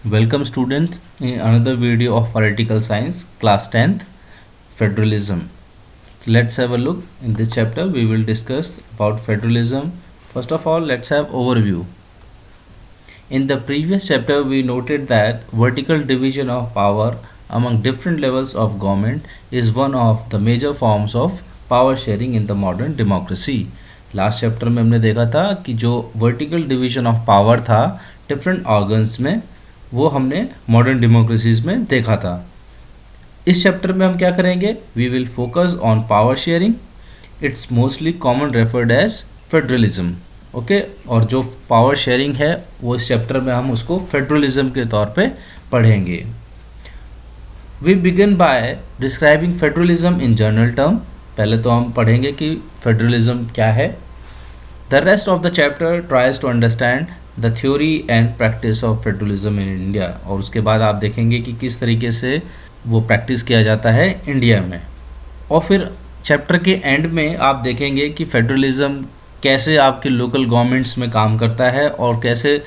Welcome students in another video of Political Science, class 10th, Federalism. So let's have a look. In this chapter we will discuss about federalism. First of all, let's have overview. In the previous chapter we noted that vertical division of power among different levels of government is one of the major forms of power sharing in the modern democracy. Last chapter में हमने देखा था कि जो vertical division of power था different organs में, वो हमने मॉडर्न डेमोक्रेसीज में देखा था. इस चैप्टर में हम क्या करेंगे? We will focus on power sharing. It's mostly common referred as federalism. Okay, और जो पावर शेयरिंग है वो इस चैप्टर में हम उसको फेडरलिज्म के तौर पे पढ़ेंगे. We begin by describing federalism in general term. पहले तो हम पढ़ेंगे कि फेडरलिज्म क्या है. The rest of the chapter tries to understand the theory and practice of federalism in India. और उसके बाद आप देखेंगे कि किस तरीके से वो प्रैक्टिस किया जाता है इंडिया में. और फिर चैप्टर के एंड में आप देखेंगे कि फेडरलिज्म कैसे आपके लोकल गवर्नमेंट्स में काम करता है और कैसे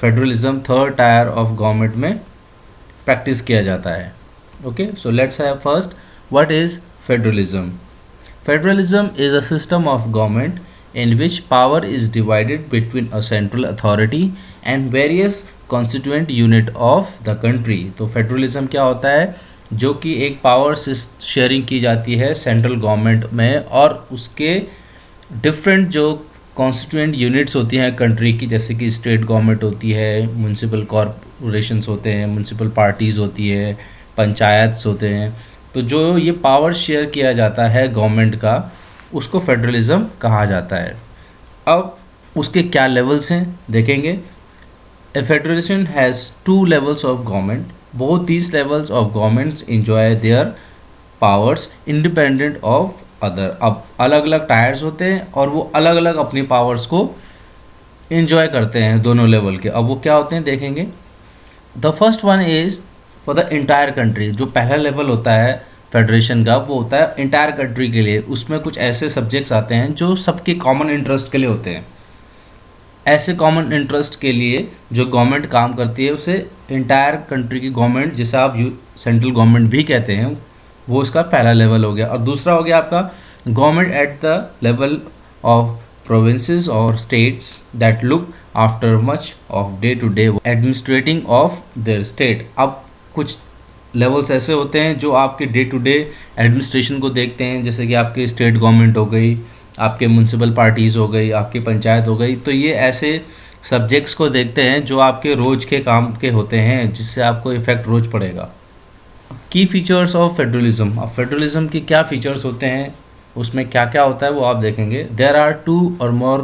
federalism third tier of government में प्रैक्टिस किया जाता है. Okay, so let's have first what is federalism. Federalism is a system of government in which power is divided between a central authority and various constituent unit of the country. तो federalism क्या होता है? जो कि एक power sharing की जाती है सेंट्रल गवर्नमेंट में और उसके डिफरेंट जो कॉन्स्टिट्यूएंट यूनिट्स होती हैं कंट्री की, जैसे कि स्टेट गवर्नमेंट होती है, म्यूनसिपल कॉरपोरेशंस होते हैं, म्यूनसिपल पार्टीज़ होती है, पंचायत्स होते हैं. तो जो ये पावर शेयर किया जाता है गवर्नमेंट का, उसको फेडरलिज्म कहा जाता है. अब उसके क्या लेवल्स हैं देखेंगे. A federation has 2 levels of government. Both these levels of governments enjoy their powers independent of other. अब अलग अलग टायर्स होते हैं और वो अलग अलग अपनी पावर्स को इंजॉय करते हैं दोनों लेवल के. अब वो क्या होते हैं देखेंगे. The first one is for the entire country. जो पहला लेवल होता है फेडरेशन का वो होता है इंटायर कंट्री के लिए. उसमें कुछ ऐसे सब्जेक्ट्स आते हैं जो सबके कॉमन इंटरेस्ट के लिए होते हैं. ऐसे कॉमन इंटरेस्ट के लिए जो गवर्नमेंट काम करती है उसे इंटायर कंट्री की गवर्नमेंट, जिसे आप सेंट्रल गवर्नमेंट भी कहते हैं, वो उसका पहला लेवल हो गया. और दूसरा हो गया आपका government at the level of provinces और states that look after much of day to day administrating of their state. अब कुछ लेवल्स ऐसे होते हैं जो आपके डे टू डे एडमिनिस्ट्रेशन को देखते हैं, जैसे कि आपकी स्टेट गवर्नमेंट हो गई, आपके म्यूनसिपल पार्टीज़ हो गई, आपकी पंचायत हो गई. तो ये ऐसे सब्जेक्ट्स को देखते हैं जो आपके रोज़ के काम के होते हैं, जिससे आपको इफ़ेक्ट रोज़ पड़ेगा. की फीचर्स ऑफ फेडरलिज्म. अब फेडरलिज्म के क्या फीचर्स होते हैं, उसमें क्या क्या होता है वो आप देखेंगे. There are 2 or more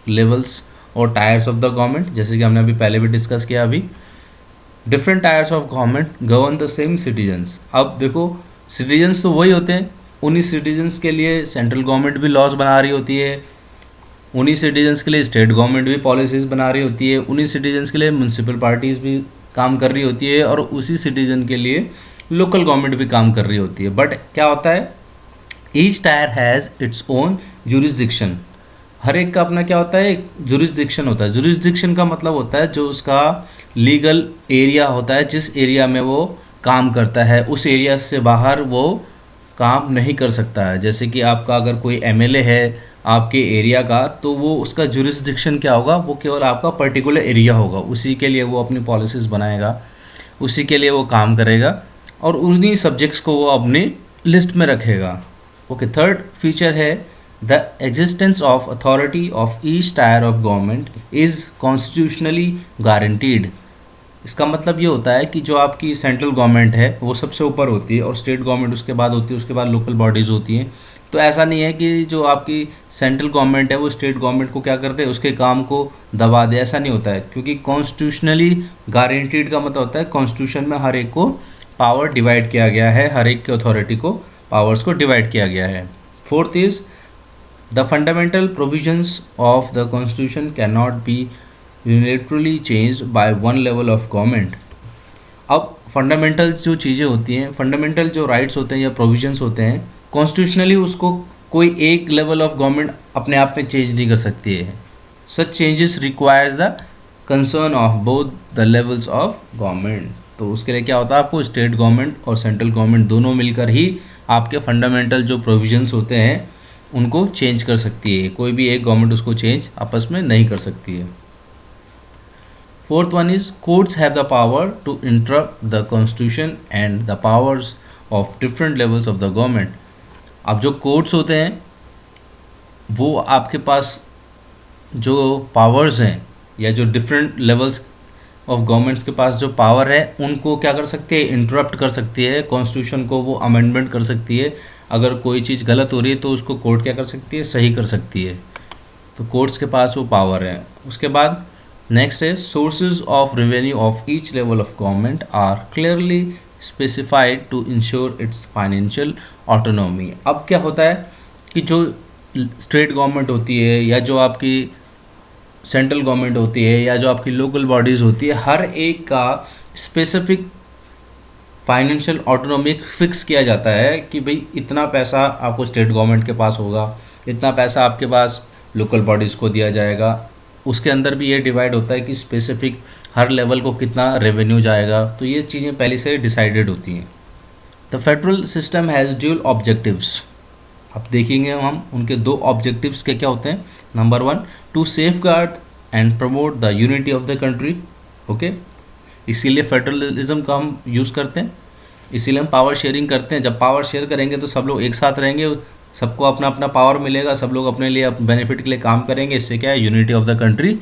levels और टायर्स ऑफ द गवर्नमेंट, जैसे कि हमने अभी पहले भी डिस्कस किया. अभी different tiers of government govern the same citizens. अब देखो, सिटीजन्स तो वही होते हैं, उन्हीं सिटीजन्स के लिए सेंट्रल गवर्नमेंट भी लॉज बना रही होती है, उन्हीं सिटीजन्स के लिए स्टेट गवर्नमेंट भी पॉलिसीज़ बना रही होती है, उन्हीं सिटीजन्स के लिए म्यूनसिपल पार्टीज़ भी काम कर रही होती है और उसी सिटीजन के लिए लोकल गवर्नमेंट भी काम कर रही होती है. बट क्या होता है, each tier has its own jurisdiction. हर एक का अपना क्या होता है, एक जुरिस्डिक्शन होता है. जुरिस्डिक्शन का मतलब होता है जो उसका लीगल एरिया होता है, जिस एरिया में वो काम करता है उस एरिया से बाहर वो काम नहीं कर सकता है. जैसे कि आपका अगर कोई एमएलए है आपके एरिया का, तो वो उसका जुरिस्डिक्शन क्या होगा, वो केवल आपका पर्टिकुलर एरिया होगा, उसी के लिए वो अपनी पॉलिसीज़ बनाएगा, उसी के लिए वो काम करेगा और उन्हीं सब्जेक्ट्स को वो अपनी लिस्ट में रखेगा. ओके, थर्ड फीचर है the existence of authority of each tyre of government is constitutionally guaranteed. इसका मतलब ये होता है कि जो आपकी सेंट्रल गवर्नमेंट है वो सबसे ऊपर होती है और स्टेट गवर्नमेंट उसके बाद होती है, उसके बाद लोकल बॉडीज़ होती हैं. तो ऐसा नहीं है कि जो आपकी सेंट्रल गवर्नमेंट है वो स्टेट गवर्नमेंट को क्या करते हैं, उसके काम को दबा दे. ऐसा नहीं होता है, क्योंकि कॉन्स्टिट्यूशनली गारंटीड का मतलब होता है कॉन्स्टिट्यूशन में हर एक को पावर डिवाइड किया गया है, हर एक की अथॉरिटी को पावर्स को डिवाइड किया गया है. Fourth is the fundamental provisions of the constitution can not be unilaterally changed by one level of government. अब फंडामेंटल जो चीज़ें होती हैं, फंडामेंटल जो राइट्स होते हैं या प्रोविजंस होते हैं, कॉन्स्टिट्यूशनली उसको कोई एक लेवल ऑफ गवर्नमेंट अपने आप में चेंज नहीं कर सकती है. Such changes requires the concern of both the levels of government. तो उसके लिए क्या होता है, आपको स्टेट गवर्नमेंट और सेंट्रल गवर्नमेंट दोनों मिलकर ही आपके फंडामेंटल जो प्रोविजंस होते हैं उनको चेंज कर सकती है। कोई भी एक गवर्नमेंट उसको चेंज आपस में नहीं कर सकती है। Fourth one is courts have the power to interrupt the constitution and the powers of different levels of the government. अब जो कोर्ट्स होते हैं वो आपके पास जो पावर्स हैं या जो डिफरेंट लेवल्स ऑफ गवर्नमेंट्स के पास जो पावर है उनको क्या कर सकती है, इंटरप्ट कर सकती है, कॉन्स्टिट्यूशन को वो अमेंडमेंट कर सकती है। अगर कोई चीज़ गलत हो रही है तो उसको कोर्ट क्या कर सकती है, सही कर सकती है। तो कोर्ट्स के पास वो पावर है। उसके बाद नेक्स्ट है sources of revenue of each level of government are clearly specified to ensure its financial autonomy. अब क्या होता है कि जो स्टेट गवर्नमेंट होती है या जो आपकी सेंट्रल गवर्नमेंट होती है या जो आपकी लोकल बॉडीज़ होती है, हर एक का स्पेसिफिक फाइनेंशियल ऑटोनॉमी फिक्स किया जाता है कि भाई इतना पैसा आपको स्टेट गवर्नमेंट के पास होगा, इतना पैसा आपके पास लोकल बॉडीज़ को दिया जाएगा। उसके अंदर भी ये डिवाइड होता है कि स्पेसिफिक हर लेवल को कितना रेवेन्यू जाएगा। तो ये चीज़ें पहले से डिसाइडेड होती हैं। The federal system has dual objectives. अब देखेंगे हम उनके दो ऑब्जेक्टिव्स क्या क्या होते हैं। Number one, to safeguard and promote the unity of the country. Okay, इसीलिए फेडरलिज्म का हम यूज़ करते हैं, इसीलिए हम पावर शेयरिंग करते हैं। जब पावर शेयर करेंगे तो सब लोग एक साथ रहेंगे, सबको अपना अपना पावर मिलेगा, सब लोग अपने लिए बेनिफिट के लिए काम करेंगे। इससे क्या है, यूनिटी ऑफ द कंट्री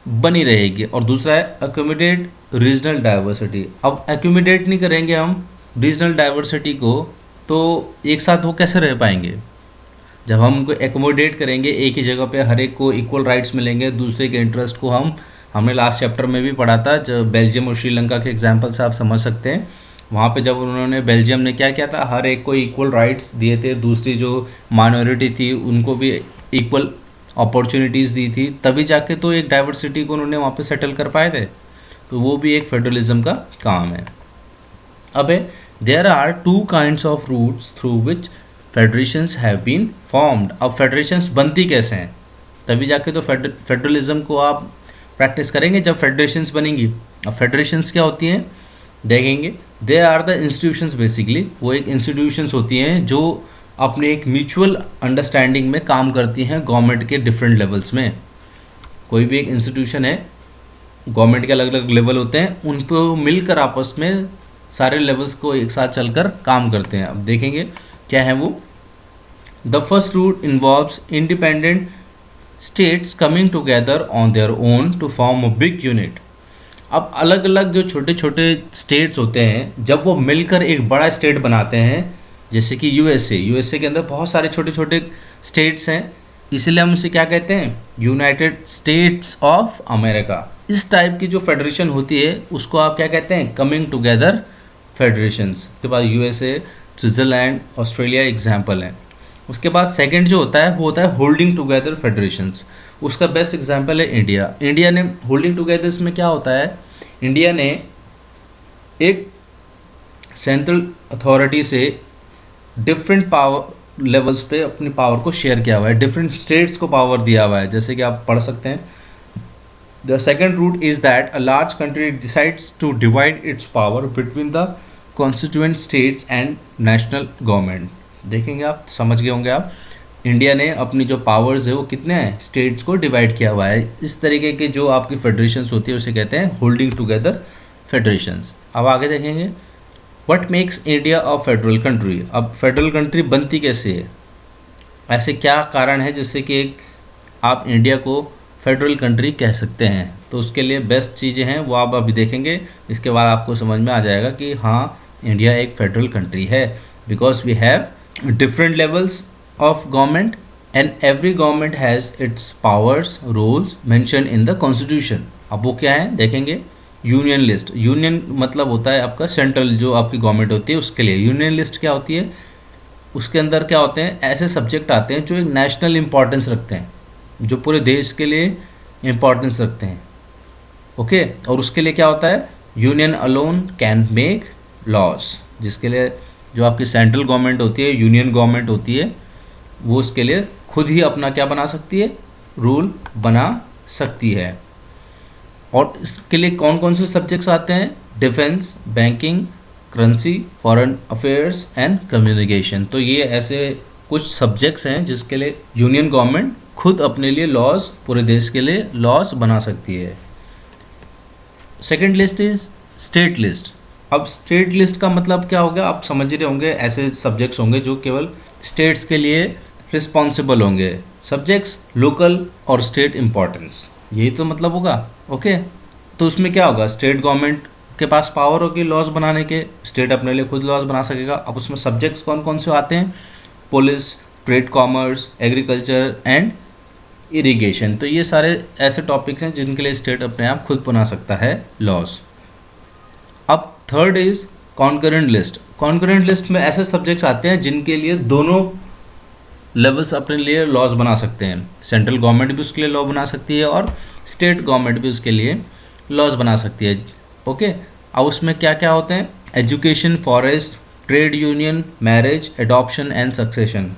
बनी रहेगी। और दूसरा है अकोमोडेट रीजनल डाइवर्सिटी। अब अकोमोडेट नहीं करेंगे हम रीजनल डाइवर्सिटी को तो एक साथ वो कैसे रह पाएंगे। जब हम उनको एकोमोडेट करेंगे, एक ही जगह पे हर एक को इक्वल राइट्स मिलेंगे, दूसरे के इंटरेस्ट को हमने लास्ट चैप्टर में भी पढ़ा था, जब बेल्जियम और श्रीलंका के एग्जांपल से आप समझ सकते हैं। वहाँ पे जब उन्होंने बेल्जियम ने क्या किया था, हर एक को इक्वल राइट्स दिए थे, दूसरी जो माइनॉरिटी थी उनको भी इक्वल अपॉर्चुनिटीज़ दी थी, तभी जाके तो एक डाइवर्सिटी को उन्होंने वहाँ पे सेटल कर पाए थे। तो वो भी एक फेडरलिज्म का काम है। अब there are two kinds of routes through which federations have been formed. अब फेडरेशंस बनती कैसे हैं, तभी जाके तो फेडरलिज्म को आप प्रैक्टिस करेंगे जब फेडरेशंस बनेंगी। अब फेडरेशंस क्या होती हैं देखेंगे। They are the institutions, basically वो एक इंस्टीट्यूशंस होती हैं जो अपने एक म्यूचुअल अंडरस्टैंडिंग में काम करती हैं गवर्नमेंट के डिफरेंट लेवल्स में। कोई भी एक इंस्टीट्यूशन है, गवर्नमेंट के अलग अलग लेवल होते हैं, उन पर मिलकर आपस में सारे लेवल्स को एक साथ चलकर काम करते हैं। अब देखेंगे क्या है वो। The first route involves independent states coming together on their own to form a big unit. अब अलग अलग जो छोटे छोटे स्टेट्स होते हैं, जब वो मिलकर एक बड़ा स्टेट बनाते हैं, जैसे कि यूएसए के अंदर बहुत सारे छोटे छोटे स्टेट्स हैं, इसलिए हम उसे क्या कहते हैं, यूनाइटेड स्टेट्स ऑफ अमेरिका। इस टाइप की जो फेडरेशन होती है उसको आप क्या कहते हैं, कमिंग टुगेदर फेडरेशंस। के बाद यूएसए, स्विट्ज़रलैंड, ऑस्ट्रेलिया एग्जाम्पल हैं। उसके बाद सेकंड जो होता है वो होता है होल्डिंग टुगेदर फेडरेशंस। उसका बेस्ट एग्जांपल है इंडिया। इंडिया ने होल्डिंग टुगेदर्स में क्या होता है, इंडिया ने एक सेंट्रल अथॉरिटी से डिफरेंट पावर लेवल्स पे अपनी पावर को शेयर किया हुआ है, डिफरेंट स्टेट्स को पावर दिया हुआ है, जैसे कि आप पढ़ सकते हैं। The second route is that a large country decides to divide its power between the constituent states and national government. देखेंगे आप, समझ गए होंगे आप, इंडिया ने अपनी जो पावर्स है वो कितने हैं, स्टेट्स को डिवाइड किया हुआ है। इस तरीके के जो आपकी फेडरेशंस होती है उसे कहते हैं होल्डिंग टुगेदर फेडरेशंस। अब आगे देखेंगे what makes India a federal country. अब फेडरल कंट्री बनती कैसे है, ऐसे क्या कारण है जिससे कि एक आप इंडिया को फेडरल कंट्री कह सकते हैं। तो उसके लिए बेस्ट चीज़ें हैं वो आप अभी देखेंगे, इसके बाद आपको समझ में आ जाएगा कि हाँ इंडिया एक फेडरल कंट्री है, because we have different levels of government and every government has its powers rules mentioned in the constitution। अब वो क्या है देखेंगे, यूनियन लिस्ट। यूनियन मतलब होता है आपका सेंट्रल जो आपकी गवर्नमेंट होती है उसके लिए। यूनियन लिस्ट क्या होती है, उसके अंदर क्या होते हैं, ऐसे सब्जेक्ट आते हैं जो एक नेशनल इंपॉर्टेंस रखते हैं, जो पूरे देश के लिए इंपॉर्टेंस रखते हैं। ओके, और उसके लिए क्या होता है, union alone can make laws, जिसके लिए जो आपकी सेंट्रल गवर्नमेंट होती है, यूनियन गवर्नमेंट होती है, वो उसके लिए खुद ही अपना क्या बना सकती है, रूल बना सकती है। और इसके लिए कौन कौन से सब्जेक्ट्स आते हैं? Defence, banking, currency, foreign affairs and communication. तो ये ऐसे कुछ सब्जेक्ट्स हैं जिसके लिए यूनियन गवर्नमेंट खुद अपने लिए लॉज, पूरे देश के लिए लॉज बना सकती है। Second list is state list. अब स्टेट लिस्ट का मतलब क्या होगा, आप समझ रहे होंगे, ऐसे सब्जेक्ट्स होंगे जो केवल स्टेट्स के लिए रिस्पॉन्सिबल होंगे, सब्जेक्ट्स लोकल और स्टेट इम्पोर्टेंस, यही तो मतलब होगा। ओके, तो उसमें क्या होगा, स्टेट गवर्नमेंट के पास पावर होगी लॉज बनाने के, स्टेट अपने लिए खुद लॉज बना सकेगा। अब उसमें सब्जेक्ट्स कौन कौन से आते हैं? Police, trade, commerce, agriculture and irrigation. तो ये सारे ऐसे टॉपिक्स हैं जिनके लिए स्टेट अपने आप खुद बना सकता है लॉज। अब third is concurrent list. Concurrent list में ऐसे सब्जेक्ट्स आते हैं जिनके लिए दोनों लेवल्स अपने लिए लॉज बना सकते हैं। सेंट्रल गवर्नमेंट भी उसके लिए लॉ बना सकती है और स्टेट गवर्नमेंट भी उसके लिए लॉज बना सकती है। ओके, अब उसमें क्या क्या होते हैं? Education, forest, trade union, marriage, adoption and succession.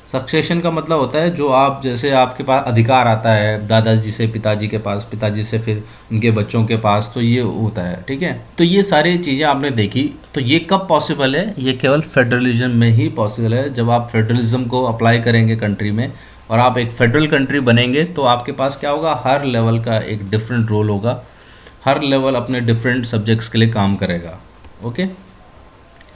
Succession का मतलब होता है जो आप, जैसे आपके पास अधिकार आता है दादाजी से पिताजी के पास, पिताजी से फिर उनके बच्चों के पास, तो ये होता है। ठीक है, तो ये सारी चीज़ें आपने देखी। तो ये कब पॉसिबल है? ये केवल फेडरलिज्म में ही पॉसिबल है। जब आप फेडरलिज्म को अप्लाई करेंगे कंट्री में और आप एक फेडरल कंट्री बनेंगे तो आपके पास क्या होगा, हर लेवल का एक डिफरेंट रोल होगा, हर लेवल अपने डिफरेंट सब्जेक्ट्स के लिए काम करेगा। ओके,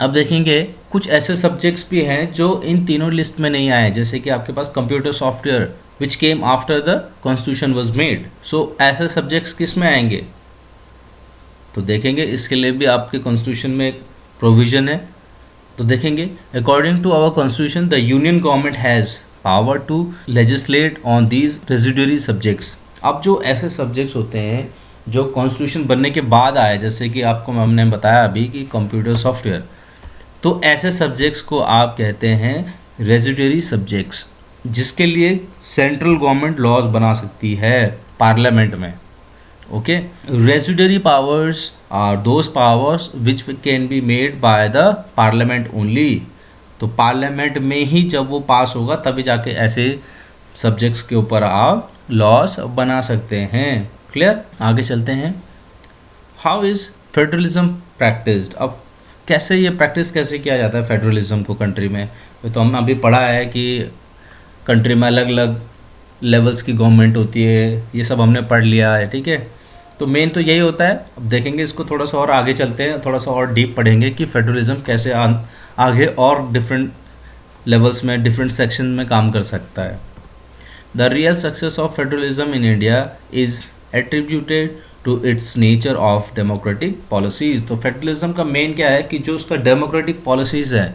अब देखेंगे कुछ ऐसे सब्जेक्ट्स भी हैं जो इन तीनों लिस्ट में नहीं आए, जैसे कि आपके पास computer software which came after the constitution was made. So ऐसे सब्जेक्ट्स किस में आएंगे? तो देखेंगे, इसके लिए भी आपके कॉन्स्टिट्यूशन में एक प्रोविज़न है। तो देखेंगे, according to our constitution the union government has power to legislate on these residuary subjects. अब जो ऐसे सब्जेक्ट्स होते हैं जो कॉन्स्टिट्यूशन बनने के बाद आए, जैसे कि आपको हमने बताया अभी कि कंप्यूटर सॉफ्टवेयर, तो ऐसे सब्जेक्ट्स को आप कहते हैं रेजिडरी सब्जेक्ट्स, जिसके लिए सेंट्रल गवर्नमेंट लॉज बना सकती है पार्लियामेंट में। Okay, residuary powers are those powers which can be made by the parliament only. तो पार्लियामेंट में ही जब वो पास होगा तभी जाके ऐसे सब्जेक्ट्स के ऊपर आप लॉज बना सकते हैं। क्लियर, आगे चलते हैं। How is federalism practised. अब कैसे ये प्रैक्टिस कैसे किया जाता है फेडरलिज्म को कंट्री में? तो हमने अभी पढ़ा है कि कंट्री में अलग अलग लेवल्स की गवर्नमेंट होती है, ये सब हमने पढ़ लिया है। ठीक है, तो मेन तो यही होता है। अब देखेंगे इसको थोड़ा सा और आगे चलते हैं, थोड़ा सा और डीप पढ़ेंगे कि फेडरलिज्म कैसे आगे और डिफरेंट लेवल्स में, डिफरेंट सेक्शन में काम कर सकता है। The real success of federalism in India is attributed to its nature of democratic policies. तो फेडरलिज्म का मेन क्या है कि जो उसका डेमोक्रेटिक पॉलिसीज़ है,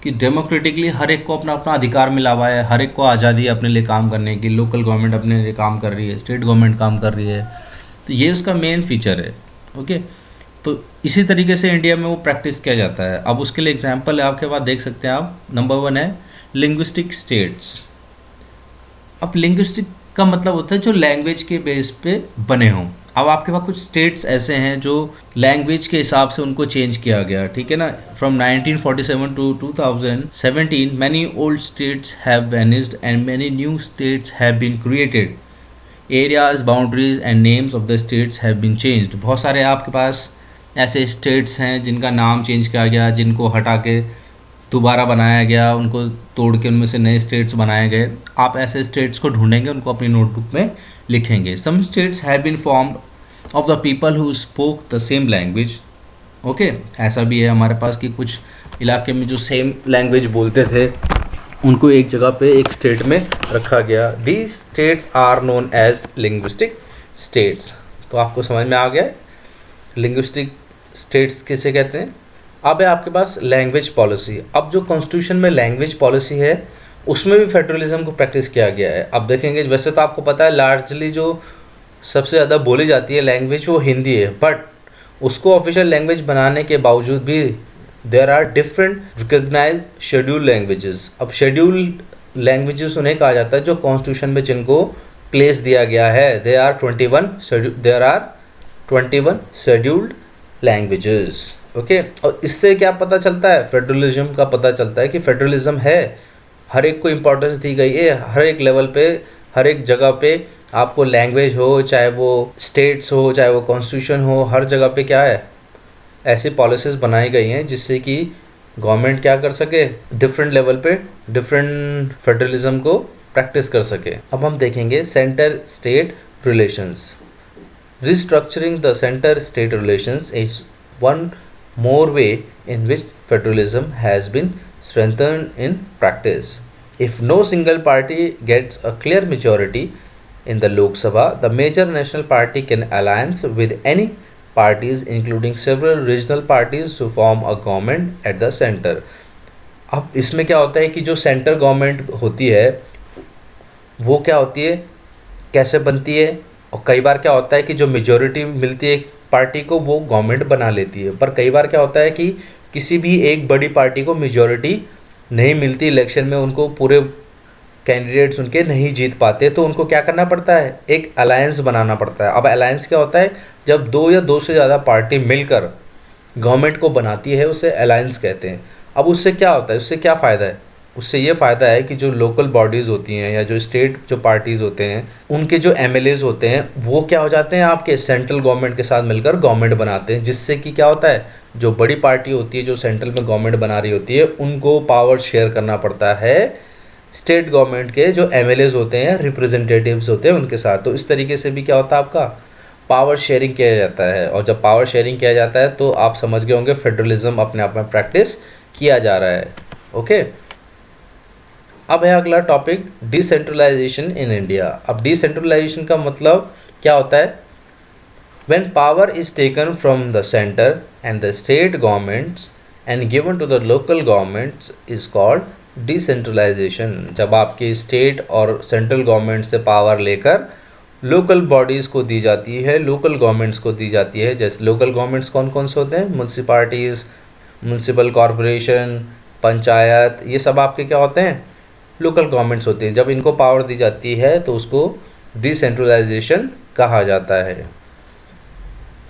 कि डेमोक्रेटिकली हर एक को अपना अपना अधिकार मिला हुआ है, हर एक को आज़ादी है अपने लिए काम करने की, लोकल गवर्नमेंट अपने लिए काम कर रही है, स्टेट गवर्नमेंट काम कर रही है, तो ये उसका मेन फीचर है। ओके, तो इसी तरीके से इंडिया में वो प्रैक्टिस किया जाता है। अब उसके लिए एग्जाम्पल है आपके पास, देख सकते हैं आप। नंबर 1 है लिंग्विस्टिक स्टेट्स। अब लिंग्विस्टिक का मतलब होता है जो लैंग्वेज के बेस पे बने हों। अब आपके पास कुछ स्टेट्स ऐसे हैं जो लैंग्वेज के हिसाब से उनको चेंज किया गया, ठीक है ना। From 1947 to 2017 many old states have vanished and many new states have been created. Areas, boundaries and names of the states have been changed. बहुत सारे आपके पास ऐसे स्टेट्स हैं जिनका नाम चेंज किया गया, जिनको हटा के दोबारा बनाया गया, उनको तोड़ के उनमें से नए स्टेट्स बनाए गए। आप ऐसे स्टेट्स को ढूंढेंगे, उनको अपनी नोटबुक में लिखेंगे। Some states have been formed of the people who spoke the same language. Okay, ऐसा भी है हमारे पास कि कुछ इलाके में जो सेम लैंग्वेज बोलते थे उनको एक जगह पे एक स्टेट में रखा गया। These states are known as linguistic states. तो आपको समझ में आ गया लिंग्विस्टिक स्टेट्स किसे कहते हैं। अब है आपके पास लैंग्वेज पॉलिसी। अब जो कॉन्स्टिट्यूशन में लैंग्वेज पॉलिसी है उसमें भी फेडरलिज्म को प्रैक्टिस किया गया है। अब देखेंगे, वैसे तो आपको पता है लार्जली जो सबसे ज़्यादा बोली जाती है लैंग्वेज वो हिंदी है, बट उसको ऑफिशियल लैंग्वेज बनाने के बावजूद भी there are different recognise schedule languages. अब शेड्यूल लैंग्वेजेस उन्हें कहा जाता है जो कॉन्स्टिट्यूशन में जिनको प्लेस दिया गया है। There are 21 scheduled languages. Okay, और इससे क्या पता चलता है, फेडरलिज्म का पता चलता है कि फेडरलिज्म है, हर एक को इम्पोर्टेंस दी गई है, हर एक लेवल पे, हर एक जगह पे आपको लैंग्वेज हो, चाहे वो स्टेट्स हो, चाहे वो कॉन्स्टिट्यूशन हो, हर जगह पे क्या है, ऐसी पॉलिसीज़ बनाई गई हैं जिससे कि गवर्नमेंट क्या कर सके, डिफरेंट लेवल पे डिफरेंट फेडरलिज्म को प्रैक्टिस कर सके। अब हम देखेंगे centre state relations. Restructuring the center-state relations is one more way in which federalism has been strengthened in practice. If no single party gets a clear majority in the Lok Sabha, the major national party can alliance with any parties, including several regional parties, to form a government at the center. अब इसमें क्या होता है कि जो centre government होती है वो क्या होती है, कैसे बनती है, और कई बार क्या होता है कि जो मेजॉरिटी मिलती है एक पार्टी को वो गवर्नमेंट बना लेती है। पर कई बार क्या होता है कि किसी भी एक बड़ी पार्टी को मेजॉरिटी नहीं मिलती इलेक्शन में, उनको पूरे कैंडिडेट्स उनके नहीं जीत पाते, तो उनको क्या करना पड़ता है, एक अलायंस बनाना पड़ता है। अब अलायंस क्या होता है, जब दो या दो से ज़्यादा पार्टी मिलकर गवर्नमेंट को बनाती है उसे अलायंस कहते हैं। अब उससे क्या होता है, उससे क्या फ़ायदा है, उससे ये फ़ायदा है कि जो लोकल बॉडीज़ होती हैं या जो स्टेट जो पार्टीज़ होते हैं उनके जो एमएलएज होते हैं वो क्या हो जाते हैं, आपके सेंट्रल गवर्नमेंट के साथ मिलकर गवर्नमेंट बनाते हैं, जिससे कि क्या होता है, जो बड़ी पार्टी होती है जो सेंट्रल में गवर्नमेंट बना रही होती है उनको पावर शेयर करना पड़ता है स्टेट गवर्नमेंट के जो एमएलएज होते हैं, रिप्रेजेंटेटिव्स होते हैं उनके साथ। तो इस तरीके से भी क्या होता है, आपका पावर शेयरिंग किया जाता है। और जब पावर शेयरिंग किया जाता है तो आप समझ गए होंगे फेडरलिज्म अपने आप में प्रैक्टिस किया जा रहा है। ओके, अब है अगला टॉपिक डिसेंट्रलाइजेशन इन इंडिया। अब डिसेंट्रलाइजेशन का मतलब क्या होता है, when power is taken from the centre and the state governments and given to the local governments is called decentralisation. जब आपके स्टेट और सेंट्रल गवर्नमेंट से पावर लेकर लोकल बॉडीज़ को दी जाती है, लोकल गवर्नमेंट्स को दी जाती है। जैसे लोकल गवर्नमेंट्स कौन कौन से होते हैं, म्यूनसिपालिटीज़, म्यूनसिपल कॉरपोरेशन, पंचायत, ये सब आपके क्या होते हैं, लोकल गवर्नमेंट्स होते हैं। जब इनको पावर दी जाती है तो उसको डिसेंट्रलाइजेशन कहा जाता है।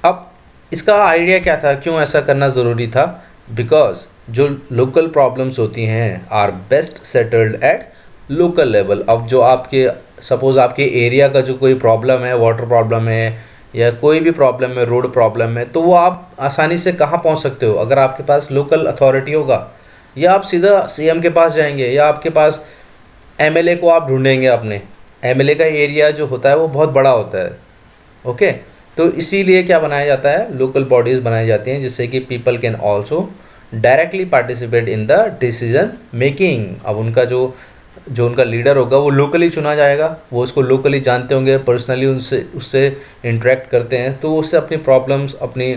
अब इसका आइडिया क्या था, क्यों ऐसा करना ज़रूरी था, बिकॉज जो लोकल प्रॉब्लम्स होती हैं are best settled at local level. अब जो आपके सपोज़ आपके एरिया का जो कोई प्रॉब्लम है, वाटर प्रॉब्लम है या कोई भी प्रॉब्लम है, रोड प्रॉब्लम है, तो वो आप आसानी से कहाँ पहुँच सकते हो, अगर आपके पास लोकल अथॉरिटी होगा, या आप सीधा सीएम के पास जाएंगे, या आपके पास एमएलए को आप ढूंढेंगे। अपने एमएलए का एरिया जो होता है वो बहुत बड़ा होता है। ओके, तो इसीलिए क्या बनाया जाता है, लोकल बॉडीज़ बनाई जाती हैं जिससे कि people can also directly participate in the decision making. अब उनका जो उनका लीडर होगा वो लोकली चुना जाएगा, वो उसको लोकली जानते होंगे, पर्सनली उससे इंटरेक्ट करते हैं, तो उससे अपनी प्रॉब्लम्स, अपनी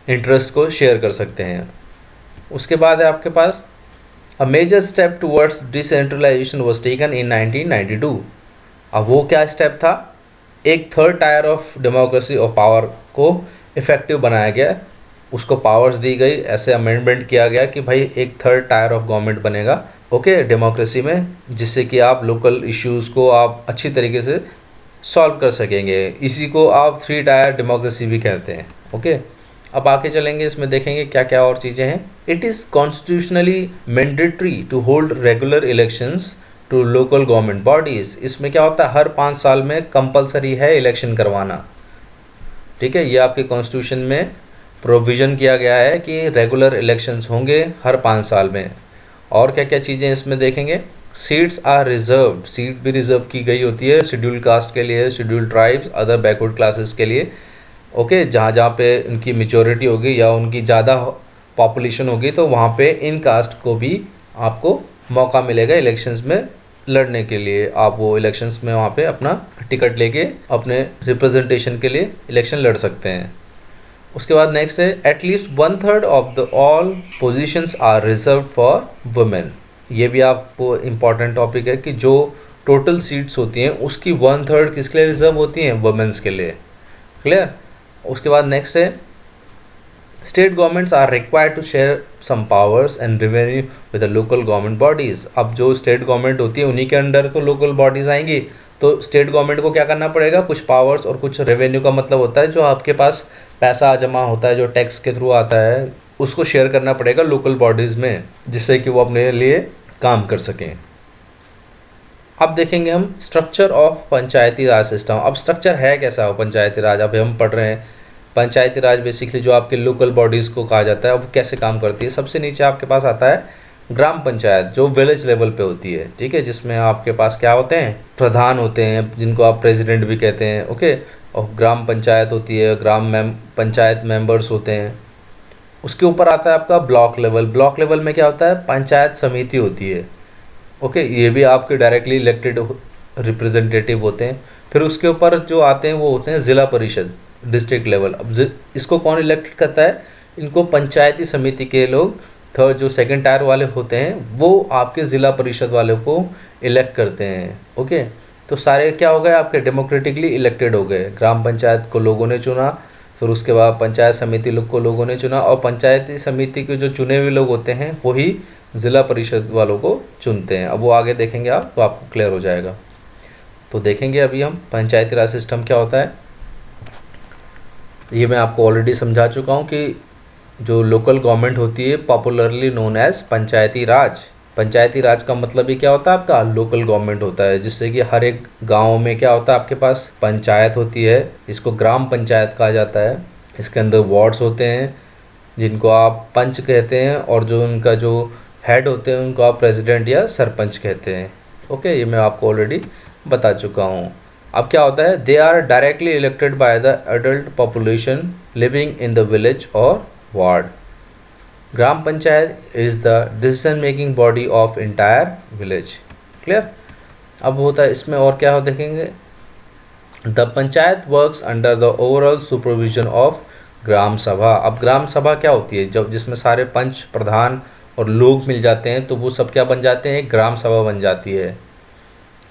इंटरेस्ट को शेयर कर सकते हैं। उसके बाद है आपके पास A major step towards decentralization was taken in 1992. अब वो क्या स्टेप था, एक third tier of democracy of power को इफ़ेक्टिव बनाया गया, उसको पावर्स दी गई, ऐसे अमेंडमेंट किया गया कि भाई एक थर्ड टायर ऑफ गवर्नमेंट बनेगा ओके डेमोक्रेसी में, जिससे कि आप लोकल इश्यूज़ को आप अच्छी तरीके से सॉल्व कर सकेंगे। इसी को आप थ्री टायर डेमोक्रेसी भी कहते हैं। ओके, अब आगे चलेंगे, इसमें देखेंगे क्या क्या और चीज़ें हैं। It is constitutionally mandatory to hold regular elections to local government bodies. इसमें क्या होता है, हर 5 साल में कंपलसरी है इलेक्शन करवाना। ठीक है, ये आपके कॉन्स्टिट्यूशन में प्रोविज़न किया गया है कि रेगुलर इलेक्शंस होंगे हर 5 साल में। और क्या क्या चीज़ें इसमें देखेंगे, सीट्स आर रिजर्व्ड, सीट भी रिजर्व की गई होती है शेड्यूल कास्ट के लिए, schedule tribes, other backward classes के लिए। ओके, जहाँ जहाँ पे उनकी मेजॉरिटी होगी या उनकी ज़्यादा पॉपुलेशन होगी तो वहाँ पे इन कास्ट को भी आपको मौका मिलेगा इलेक्शंस में लड़ने के लिए। आप वो इलेक्शंस में वहाँ पे अपना टिकट लेके अपने रिप्रेजेंटेशन के लिए इलेक्शन लड़ सकते हैं। उसके बाद नेक्स्ट है at least 1/3 of the all positions are reserve for women. ये भी आपको इम्पॉर्टेंट टॉपिक है कि जो टोटल सीट्स होती हैं उसकी 1/3 किसके लिए रिजर्व होती हैं, वुमेन्स के लिए। क्लियर। उसके बाद नेक्स्ट है state governments are required to share some powers and revenue with the local government bodies. अब जो स्टेट गवर्नमेंट होती है उन्हीं के अंडर तो लोकल बॉडीज़ आएंगी, तो स्टेट गवर्नमेंट को क्या करना पड़ेगा, कुछ पावर्स और कुछ रेवेन्यू का मतलब होता है जो आपके पास पैसा जमा होता है जो टैक्स के थ्रू आता है उसको शेयर करना पड़ेगा लोकल बॉडीज़ में, जिससे कि वो अपने लिए काम कर सकें। अब देखेंगे हम structure of Panchayati Raj system. अब स्ट्रक्चर है कैसा हो पंचायती राज, अभी हम पढ़ रहे हैं पंचायती राज बेसिकली जो आपके लोकल बॉडीज़ को कहा जाता है, वो कैसे काम करती है। सबसे नीचे आपके पास आता है ग्राम पंचायत, जो विलेज लेवल पे होती है, ठीक है, जिसमें आपके पास क्या होते हैं, प्रधान होते हैं जिनको आप प्रेसिडेंट भी कहते हैं, ओके। और ग्राम पंचायत होती है, पंचायत मेंबर्स होते हैं। उसके ऊपर आता है आपका ब्लॉक लेवल। ब्लॉक लेवल में क्या होता है, पंचायत समिति होती है, ओके। ये भी आपके डायरेक्टली इलेक्टेड रिप्रेजेंटेटिव होते हैं। फिर उसके ऊपर जो आते हैं वो होते हैं ज़िला परिषद, डिस्ट्रिक्ट लेवल। अब इसको कौन इलेक्ट करता है, इनको पंचायती समिति के लोग, थर्ड जो सेकंड टायर वाले होते हैं वो आपके ज़िला परिषद वाले को इलेक्ट करते हैं, ओके। तो सारे क्या हो गए आपके डेमोक्रेटिकली इलेक्टेड हो गए। ग्राम पंचायत को लोगों ने चुना, फिर उसके बाद पंचायत समिति लोग को लोगों ने चुना, और पंचायती समिति के जो चुने हुए लोग होते हैं वही ज़िला परिषद वालों को चुनते हैं। अब वो आगे देखेंगे आप तो आपको क्लियर हो जाएगा। तो देखेंगे अभी हम पंचायती राज सिस्टम क्या होता है। ये मैं आपको ऑलरेडी समझा चुका हूँ कि जो लोकल गवर्नमेंट होती है पॉपुलरली नोन एज पंचायती राज। पंचायती राज का मतलब ही क्या होता है आपका, लोकल गवर्नमेंट होता है, जिससे कि हर एक गांव में क्या होता है आपके पास पंचायत होती है, इसको ग्राम पंचायत कहा जाता है। इसके अंदर वार्ड्स होते हैं जिनको आप पंच कहते हैं, और जो उनका जो हेड होते हैं उनको आप प्रेसिडेंट या सरपंच कहते हैं, ओके। ये मैं आपको ऑलरेडी बता चुका हूँ। अब क्या होता है, they are directly elected by the adult population living in the village और ward. Gram panchayat is the decision making body of entire village, clear. अब होता है इसमें और क्या हो देखेंगे, the panchayat works under the overall supervision of gram sabha. अब ग्राम सभा क्या होती है, जब जिसमें सारे पंच प्रधान और लोग मिल जाते हैं तो वो सब क्या बन जाते हैं, ग्राम सभा बन जाती है।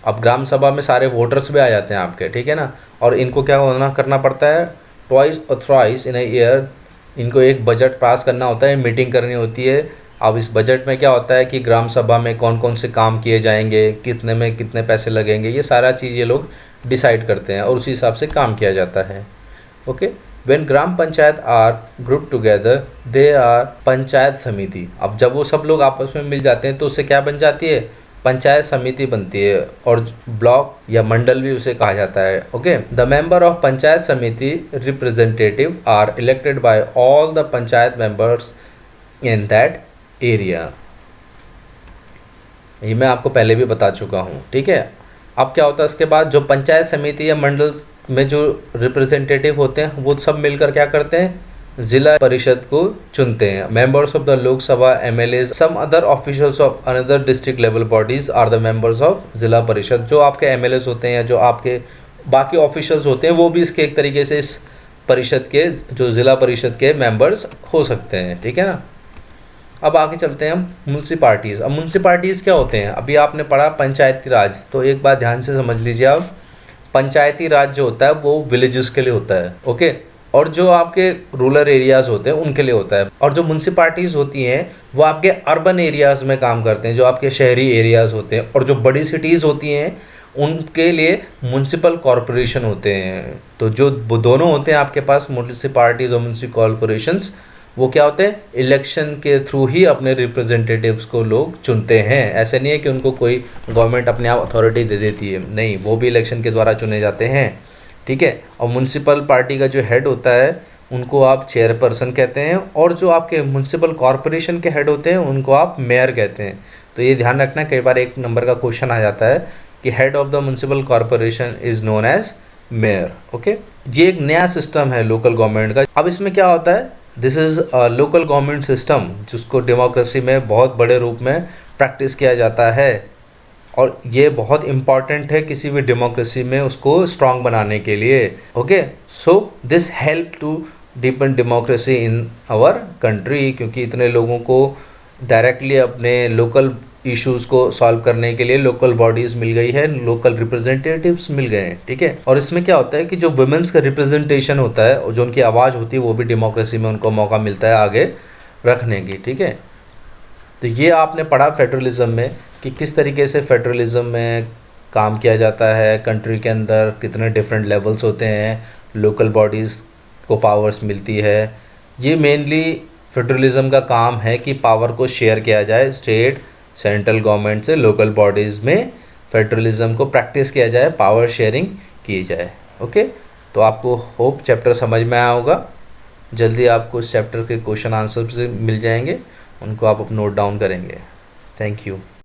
अब ग्राम सभा में सारे वोटर्स भी आ जाते हैं आपके, ठीक है ना। और इनको क्या होना करना पड़ता है, ट्वाइस और थ्राइस इन अ ईयर इनको एक बजट पास करना होता है, मीटिंग करनी होती है। अब इस बजट में क्या होता है कि ग्राम सभा में कौन कौन से काम किए जाएंगे, कितने में कितने पैसे लगेंगे, ये सारा चीज़ ये लोग डिसाइड करते हैं और उसी हिसाब से काम किया जाता है, okay. When gram panchayat are group together they are panchayat samiti. अब जब वो सब लोग आपस में मिल जाते हैं तो उससे क्या बन जाती है, पंचायत समिति बनती है, और ब्लॉक या मंडल भी उसे कहा जाता है, okay. The member of panchayat samiti representative are elected by all the panchayat members in that area. ये मैं आपको पहले भी बता चुका हूँ, ठीक है। अब क्या होता है इसके बाद, जो पंचायत समिति या मंडल में जो रिप्रेजेंटेटिव होते हैं वो सब मिलकर क्या करते हैं, जिला परिषद को चुनते हैं। Members of the Lok Sabha, MLA, some other officials of another district level bodies are the members of zila parishad. जो आपके एमएलए होते हैं या जो आपके बाकी ऑफिशियल्स होते हैं वो भी इसके एक तरीके से इस परिषद के, जो जिला परिषद के मेंबर्स हो सकते हैं, ठीक है ना। अब आगे चलते हैं हम म्यूनसिपालिटीज़। अब म्यूनसिपालिटीज़ क्या होते हैं, अभी आपने पढ़ा पंचायती राज, तो एक बात ध्यान से समझ लीजिए आप, पंचायती राज जो होता है वो विलेजेस के लिए होता है, ओके, और जो आपके रूरल एरियाज़ होते हैं उनके लिए होता है। और जो म्यूनसिपालिटीज़ होती हैं वो आपके अर्बन एरियाज़ में काम करते हैं, जो आपके शहरी एरियाज़ होते हैं। और जो बड़ी सिटीज़ होती हैं उनके लिए म्यूनसिपल कॉरपोरेशन होते हैं। तो जो दोनों होते हैं आपके पास, म्यूनसिपालिटीज़ और म्यूनसिपल कॉरपोरेशंस, वो क्या होते हैं, इलेक्शन के थ्रू ही अपने रिप्रेजेंटेटिव्स को लोग चुनते हैं। ऐसे नहीं है कि उनको कोई गवर्नमेंट अपने आप अथॉरिटी दे देती है, नहीं, वो भी इलेक्शन के द्वारा चुने जाते हैं, ठीक है। और म्यूनसिपल पार्टी का जो हेड होता है उनको आप चेयरपर्सन कहते हैं, और जो आपके म्यूनसिपल कॉरपोरेशन के हेड होते हैं उनको आप मेयर कहते हैं। तो ये ध्यान रखना, कई बार एक नंबर का क्वेश्चन आ जाता है कि head of the municipal corporation is known as mayor, okay. ये एक नया सिस्टम है लोकल गवर्नमेंट का। अब इसमें क्या होता है, this is a local government system जिसको डेमोक्रेसी में बहुत बड़े रूप में प्रैक्टिस किया जाता है, और ये बहुत इम्पॉर्टेंट है किसी भी डेमोक्रेसी में उसको स्ट्रॉन्ग बनाने के लिए, okay. So this help to deepen democracy in our country, क्योंकि इतने लोगों को डायरेक्टली अपने लोकल इश्यूज़ को सॉल्व करने के लिए लोकल बॉडीज़ मिल गई है, लोकल रिप्रेजेंटेटिव्स मिल गए हैं, ठीक है। और इसमें क्या होता है कि जो वुमेन्स का रिप्रेजेंटेशन होता है और जो उनकी आवाज़ होती है वो भी डेमोक्रेसी में उनको मौका मिलता है आगे रखने की, ठीक है। तो ये आपने पढ़ा फेडरलिज्म में कि किस तरीके से फेडरलिज्म में काम किया जाता है, कंट्री के अंदर कितने डिफरेंट लेवल्स होते हैं, लोकल बॉडीज़ को पावर्स मिलती है। ये मेनली फेडरलिज्म का काम है कि पावर को शेयर किया जाए स्टेट सेंट्रल गवर्नमेंट से लोकल बॉडीज़ में फेडरलिज्म को प्रैक्टिस किया जाए, पावर शेयरिंग की जाए। ओके, तो आपको होप चैप्टर समझ में आया होगा। जल्दी आपको इस चैप्टर के क्वेश्चन आंसर मिल जाएंगे, उनको आप नोट डाउन करेंगे। Thank you.